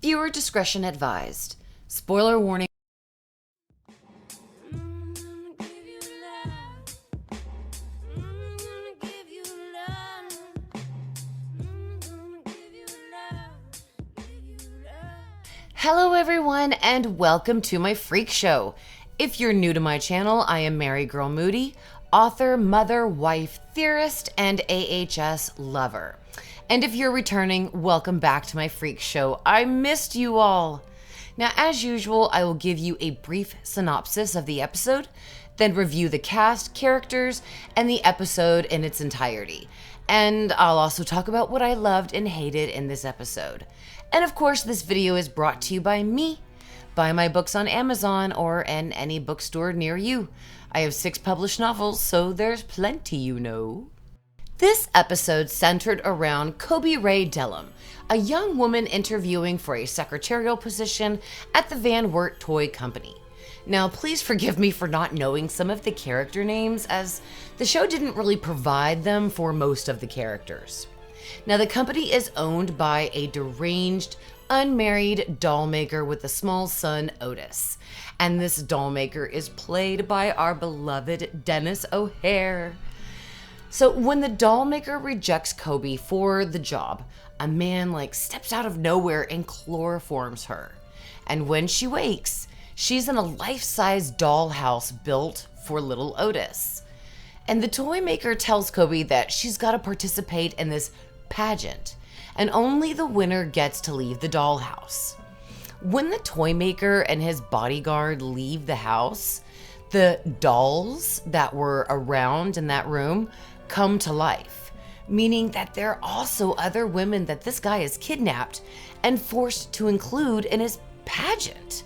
Viewer discretion advised. Spoiler warning. Hello everyone and welcome to my freak show. If you're new to my channel, I am Mary Girl Moody, author, mother, wife, theorist, and AHS lover. And if you're returning, welcome back to my freak show. I missed you all. Now, as usual, I will give you a brief synopsis of the episode, then review the cast, characters, and the episode in its entirety. And I'll also talk about what I loved and hated in this episode. And of course, this video is brought to you by me. Buy my books on Amazon or in any bookstore near you. I have 6 published novels, so there's plenty, you know. This episode centered around Kobe Ray Dellum, a young woman interviewing for a secretarial position at the Van Wert Toy Company. Now, please forgive me for not knowing some of the character names, as the show didn't really provide them for most of the characters. Now, the company is owned by a deranged, unmarried doll maker with a small son, Otis. And this doll maker is played by our beloved Dennis O'Hare. So when the doll maker rejects Kobe for the job, a man steps out of nowhere and chloroforms her. And when she wakes, she's in a life-size dollhouse built for little Otis. And the toy maker tells Kobe that she's got to participate in this pageant, and only the winner gets to leave the dollhouse. When the toy maker and his bodyguard leave the house, the dolls that were around in that room come to life, meaning that there are also other women that this guy has kidnapped and forced to include in his pageant.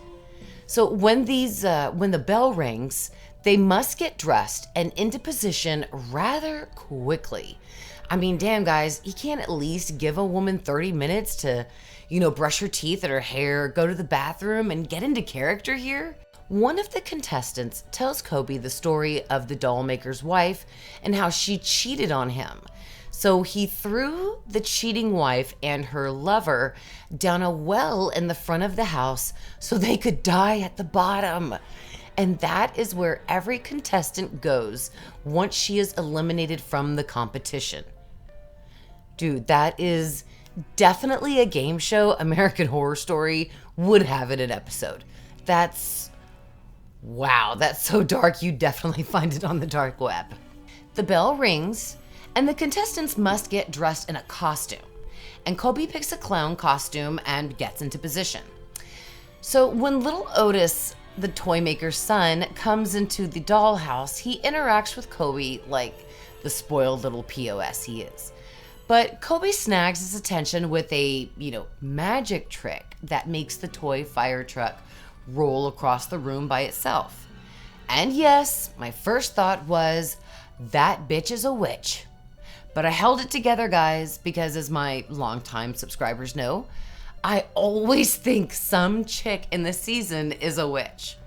So when the bell rings, they must get dressed and into position rather quickly. I mean, damn guys, you can't at least give a woman 30 minutes to, brush her teeth and her hair, go to the bathroom, and get into character here? One of the contestants tells Kobe the story of the doll maker's wife and how she cheated on him. So he threw the cheating wife and her lover down a well in the front of the house so they could die at the bottom. And that is where every contestant goes once she is eliminated from the competition. Dude, that is definitely a game show American Horror Story would have in an episode. Wow, that's so dark, you definitely find it on the dark web. The bell rings, and the contestants must get dressed in a costume. And Kobe picks a clown costume and gets into position. So when little Otis, the toy maker's son, comes into the dollhouse, he interacts with Kobe like the spoiled little POS he is. But Kobe snags his attention with a, magic trick that makes the toy fire truck roll across the room by itself. And yes, my first thought was, that bitch is a witch. But I held it together, guys, because as my longtime subscribers know, I always think some chick in the season is a witch.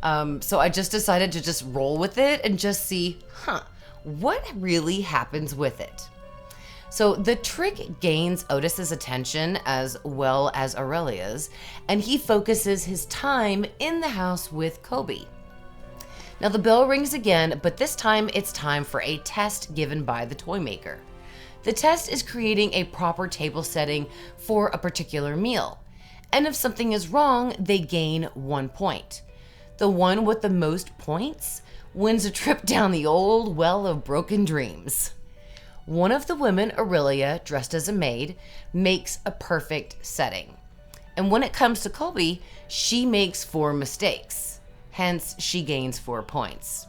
So I just decided to just roll with it and just see, what really happens with it? So the trick gains Otis's attention as well as Aurelia's, and he focuses his time in the house with Kobe. Now the bell rings again, but this time it's time for a test given by the toy maker. The test is creating a proper table setting for a particular meal. And if something is wrong, they gain 1 point. The one with the most points wins a trip down the old well of broken dreams. One of the women, Aurelia, dressed as a maid, makes a perfect setting. And when it comes to Kobe, she makes 4 mistakes. Hence, she gains 4 points.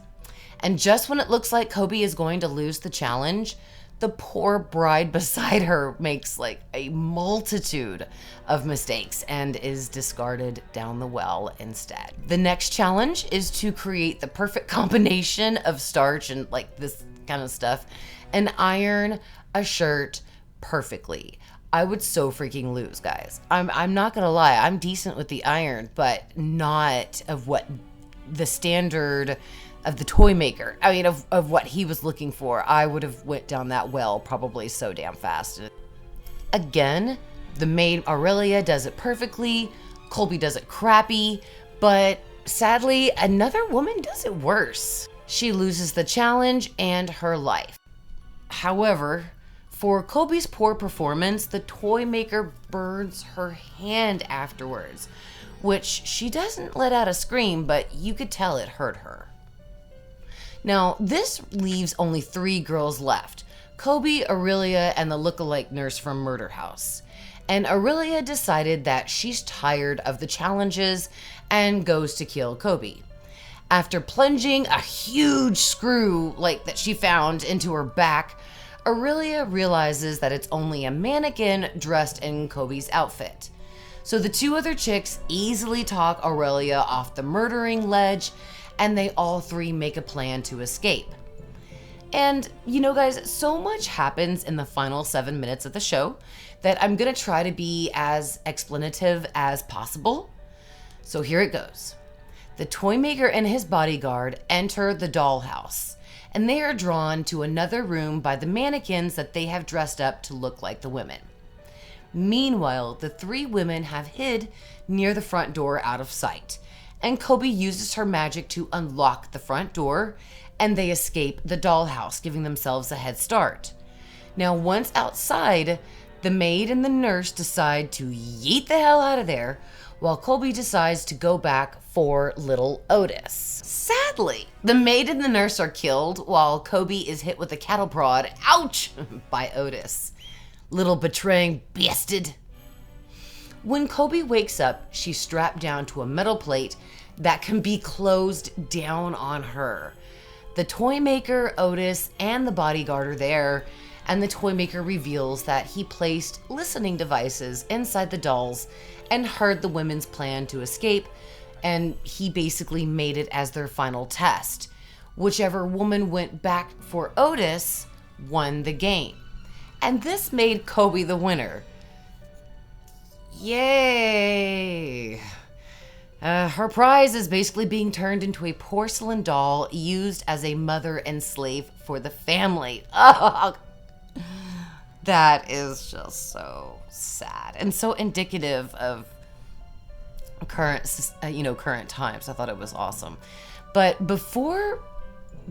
And just when it looks like Kobe is going to lose the challenge, the poor bride beside her makes a multitude of mistakes and is discarded down the well instead. The next challenge is to create the perfect combination of starch and this kind of stuff and iron a shirt perfectly. I would so freaking lose, guys. I'm not gonna lie, I'm decent with the iron, but not of what the standard of the toy maker. I mean, of what he was looking for. I would have went down that well probably so damn fast. Again, The maid Aurelia does it perfectly, Colby does it crappy, but sadly, another woman does it worse. She loses the challenge and her life. However, for Colby's poor performance, the toy maker burns her hand afterwards, which she doesn't let out a scream, but you could tell it hurt her. Now, this leaves only 3 girls left: Colby, Aurelia, and the lookalike nurse from Murder House. And Aurelia decided that she's tired of the challenges and goes to kill Colby. After plunging a huge screw that she found into her back, Aurelia realizes that it's only a mannequin dressed in Colby's outfit. So the 2 other chicks easily talk Aurelia off the murdering ledge, and they all 3 make a plan to escape. And guys, so much happens in the final 7 minutes of the show that I'm gonna try to be as explanative as possible. So here it goes. The toy maker and his bodyguard enter the dollhouse, and they are drawn to another room by the mannequins that they have dressed up to look like the women. Meanwhile, the 3 women have hid near the front door out of sight, and Colby uses her magic to unlock the front door, and they escape the dollhouse, giving themselves a head start. Now, once outside, the maid and the nurse decide to yeet the hell out of there, while Colby decides to go back for little Otis. Sadly, the maid and the nurse are killed while Colby is hit with a cattle prod, ouch, by Otis. Little betraying bastard. When Colby wakes up, she's strapped down to a metal plate that can be closed down on her. The toy maker, Otis, and the bodyguard are there, and the toy maker reveals that he placed listening devices inside the dolls and heard the women's plan to escape, and he basically made it as their final test. Whichever woman went back for Otis won the game. And this made Colby the winner. Yay! Her prize is basically being turned into a porcelain doll used as a mother and slave for the family. Oh, that is just so sad and so indicative of current times. I thought it was awesome. But before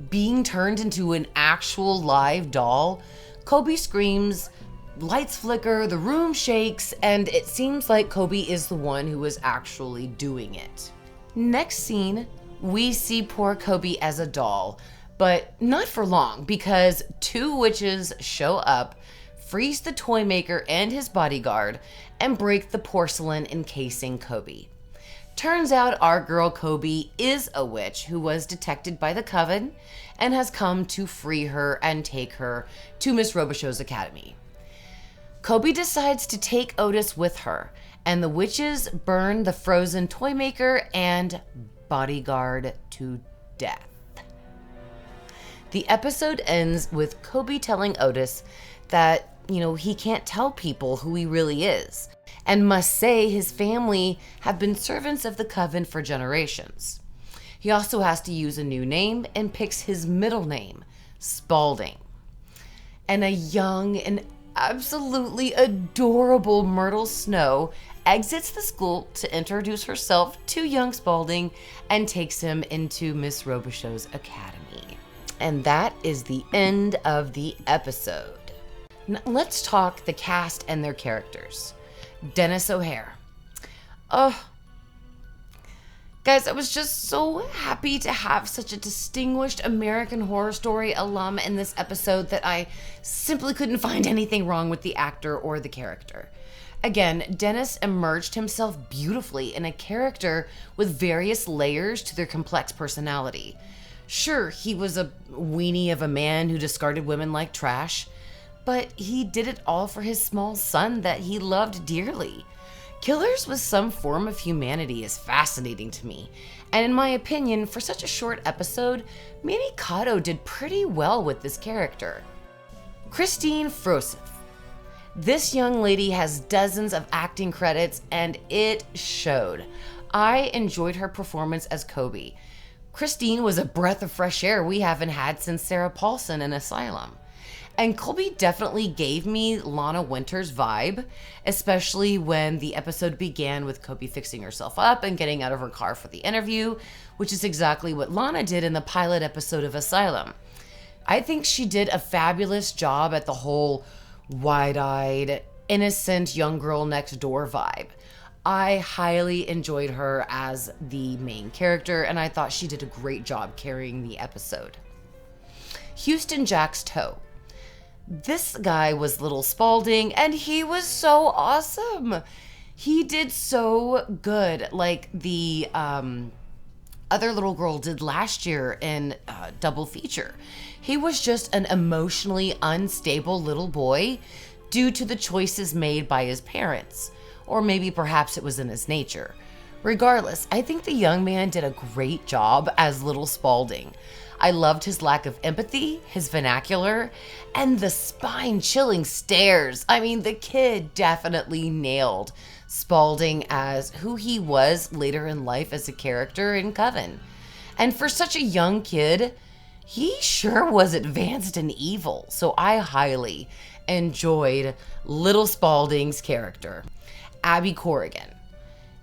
being turned into an actual live doll, Colby screams, lights flicker, the room shakes, and it seems like Colby is the one who is actually doing it. Next scene, we see poor Colby as a doll, but not for long, because 2 witches show up, freeze the toy maker and his bodyguard, and break the porcelain encasing Colby. Turns out our girl Colby is a witch who was detected by the Coven and has come to free her and take her to Miss Robichaux's academy. Colby decides to take Otis with her, and the witches burn the frozen toy maker and bodyguard to death. The episode ends with Colby telling Otis that, he can't tell people who he really is, and must say his family have been servants of the Coven for generations. He also has to use a new name and picks his middle name, Spalding. And a young and absolutely adorable Myrtle Snow exits the school to introduce herself to young Spalding and takes him into Miss Robichaux's academy. And that is the end of the episode. Now, let's talk the cast and their characters. Dennis O'Hare. Guys, I was just so happy to have such a distinguished American Horror Story alum in this episode that I simply couldn't find anything wrong with the actor or the character. Again, Dennis emerged himself beautifully in a character with various layers to their complex personality. Sure, he was a weenie of a man who discarded women like trash, but he did it all for his small son that he loved dearly. Killers with some form of humanity is fascinating to me, and in my opinion, for such a short episode, Manny Cotto did pretty well with this character. Christine Froseth. This young lady has dozens of acting credits, and it showed. I enjoyed her performance as Colby. Christine was a breath of fresh air we haven't had since Sarah Paulson in Asylum. And Colby definitely gave me Lana Winters vibe, especially when the episode began with Colby fixing herself up and getting out of her car for the interview, which is exactly what Lana did in the pilot episode of Asylum. I think she did a fabulous job at the whole wide-eyed, innocent young girl next door vibe. I highly enjoyed her as the main character, and I thought she did a great job carrying the episode. Houston Jack's toe. This guy was little Spalding, and he was so awesome. He did so good, like the other little girl did last year in Double Feature. He was just an emotionally unstable little boy due to the choices made by his parents. Or maybe perhaps it was in his nature. Regardless, I think the young man did a great job as little Spalding. I loved his lack of empathy, his vernacular, and the spine-chilling stares. I mean, the kid definitely nailed Spalding as who he was later in life as a character in Coven. And for such a young kid, he sure was advanced and evil. So I highly enjoyed little Spalding's character. Abby Corrigan.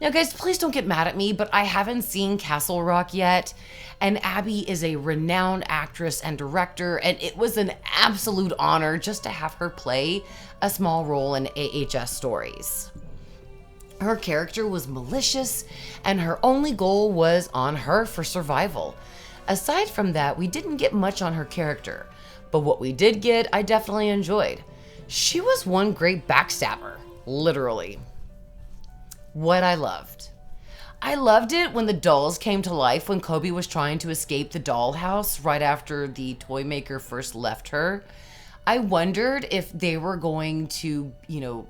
Now guys, please don't get mad at me, but I haven't seen Castle Rock yet, and Abby is a renowned actress and director, and it was an absolute honor just to have her play a small role in AHStories. Her character was malicious, and her only goal was on her for survival. Aside from that, we didn't get much on her character, but what we did get, I definitely enjoyed. She was one great backstabber, literally. What I loved. I loved it when the dolls came to life when Colby was trying to escape the dollhouse right after the toy maker first left her. I wondered if they were going to,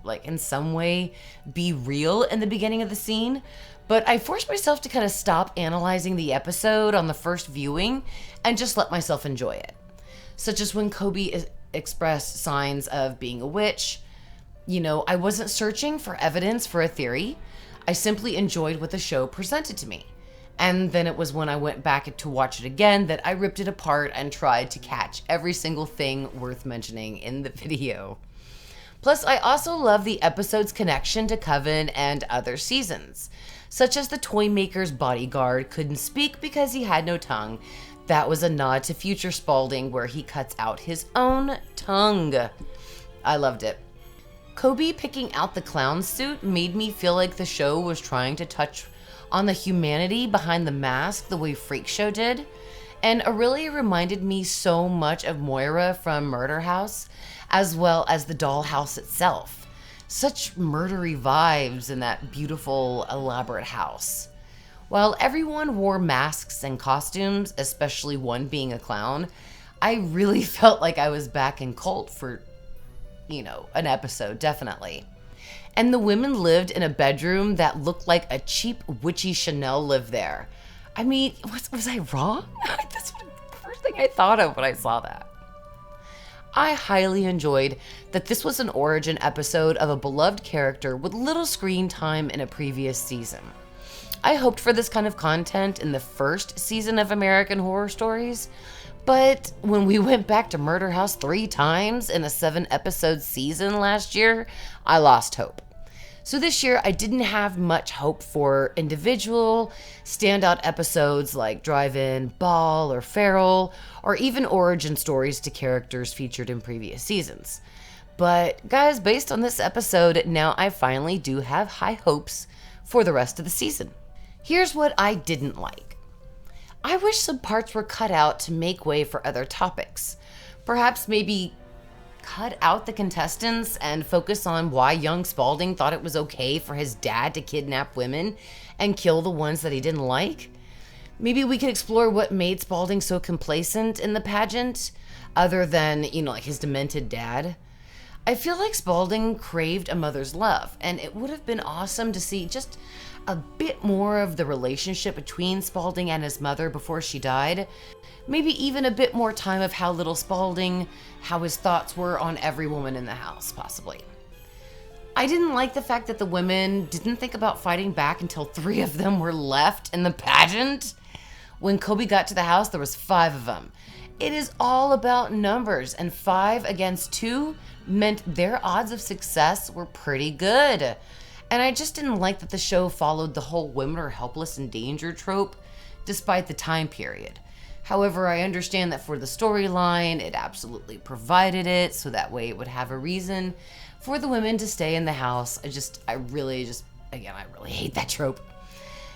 like in some way be real in the beginning of the scene, but I forced myself to kind of stop analyzing the episode on the first viewing and just let myself enjoy it. Such as when Colby expressed signs of being a witch. I wasn't searching for evidence for a theory. I simply enjoyed what the show presented to me. And then it was when I went back to watch it again that I ripped it apart and tried to catch every single thing worth mentioning in the video. Plus, I also love the episode's connection to Coven and other seasons, such as the toy maker's bodyguard couldn't speak because he had no tongue. That was a nod to future Spalding where he cuts out his own tongue. I loved it. Colby picking out the clown suit made me feel like the show was trying to touch on the humanity behind the mask the way Freak Show did, and it really reminded me so much of Moira from Murder House, as well as the Dollhouse itself. Such murdery vibes in that beautiful, elaborate house. While everyone wore masks and costumes, especially one being a clown, I really felt like I was back in Cult for an episode, definitely. And the women lived in a bedroom that looked like a cheap witchy Chanel lived there. I mean, was I wrong? That's the first thing I thought of when I saw that. I highly enjoyed that this was an origin episode of a beloved character with little screen time in a previous season. I hoped for this kind of content in the first season of American Horror Stories, but when we went back to Murder House 3 times in a 7-episode season last year, I lost hope. So this year, I didn't have much hope for individual standout episodes like Drive-In, Ball, or Feral, or even origin stories to characters featured in previous seasons. But guys, based on this episode, now I finally do have high hopes for the rest of the season. Here's what I didn't like. I wish some parts were cut out to make way for other topics. Perhaps maybe cut out the contestants and focus on why young Spalding thought it was okay for his dad to kidnap women and kill the ones that he didn't like. Maybe we could explore what made Spalding so complacent in the pageant, other than, like his demented dad. I feel like Spalding craved a mother's love, and it would have been awesome to see just a bit more of the relationship between Spalding and his mother before she died. Maybe even a bit more time of how little Spalding, how his thoughts were on every woman in the house, possibly. I didn't like the fact that the women didn't think about fighting back until 3 of them were left in the pageant. When Colby got to the house, there was 5 of them. It is all about numbers, and 5 against 2 meant their odds of success were pretty good. And I just didn't like that the show followed the whole women are helpless and danger trope, despite the time period. However, I understand that for the storyline, it absolutely provided it, so that way it would have a reason for the women to stay in the house. I really hate that trope.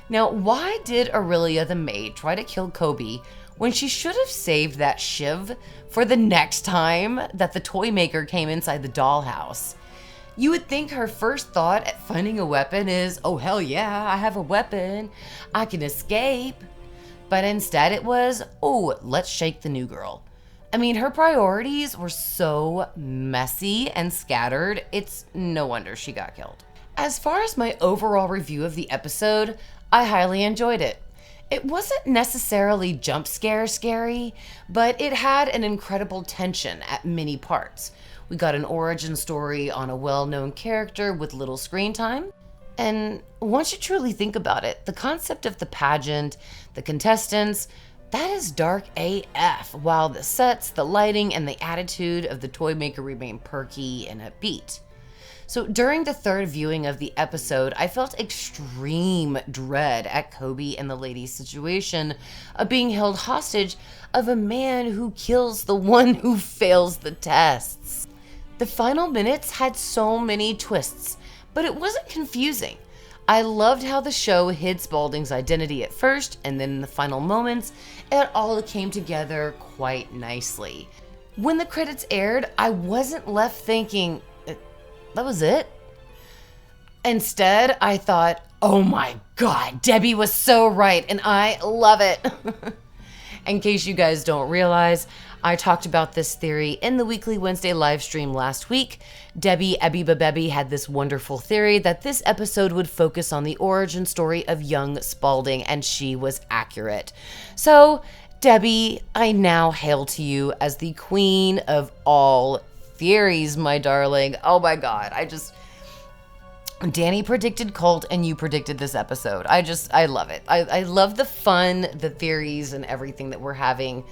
Now, why did Aurelia the maid try to kill Kobe when she should have saved that shiv for the next time that the toy maker came inside the dollhouse? You would think her first thought at finding a weapon is, oh hell yeah, I have a weapon, I can escape. But instead it was, oh, let's shake the new girl. I mean, her priorities were so messy and scattered, it's no wonder she got killed. As far as my overall review of the episode, I highly enjoyed it. It wasn't necessarily jump scare scary, but it had an incredible tension at many parts. We got an origin story on a well-known character with little screen time. And once you truly think about it, the concept of the pageant, the contestants, that is dark AF, while the sets, the lighting, and the attitude of the toy maker remain perky and upbeat. So during the third viewing of the episode, I felt extreme dread at Kobe and the lady's situation of being held hostage of a man who kills the one who fails the tests. The final minutes had so many twists, but it wasn't confusing. I loved how the show hid Spalding's identity at first, and then in the final moments, it all came together quite nicely. When the credits aired, I wasn't left thinking, that was it? Instead, I thought, oh my God, Debbie was so right, and I love it. In case you guys don't realize, I talked about this theory in the weekly Wednesday live stream last week. Debbie Ebby had this wonderful theory that this episode would focus on the origin story of young Spalding, and she was accurate. So, Debbie, I now hail to you as the queen of all theories, my darling. Oh my God, Danny predicted cult and you predicted this episode. I love it. I love the fun, the theories, and everything that we're having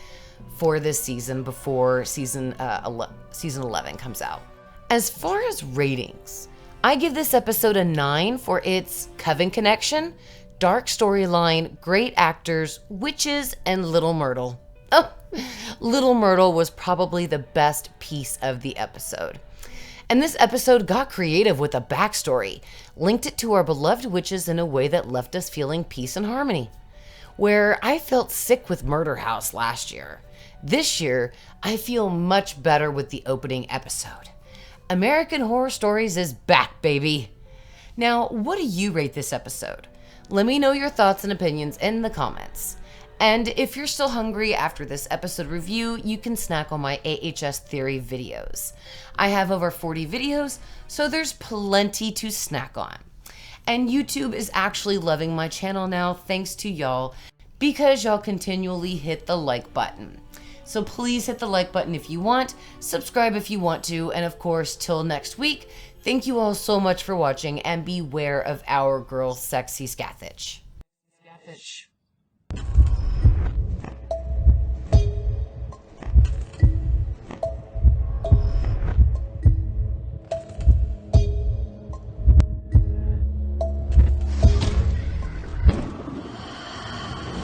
for this season before season 11 comes out. As far as ratings, I give this episode a 9 for its Coven connection, dark storyline, great actors, witches, and Little Myrtle. Oh, Little Myrtle was probably the best piece of the episode. And this episode got creative with a backstory, linked it to our beloved witches in a way that left us feeling peace and harmony. Where I felt sick with Murder House last year, this year I feel much better with the opening episode. American Horror Stories is back, baby. Now, what do you rate this episode? Let me know your thoughts and opinions in the comments. And if you're still hungry after this episode review, you can snack on my AHS theory videos. I have over 40 videos, so there's plenty to snack on. And YouTube is actually loving my channel now, thanks to y'all, because y'all continually hit the like button. So please hit the like button if you want, subscribe if you want to, and of course, till next week, thank you all so much for watching, and beware of our girl, Sexy Scathitch.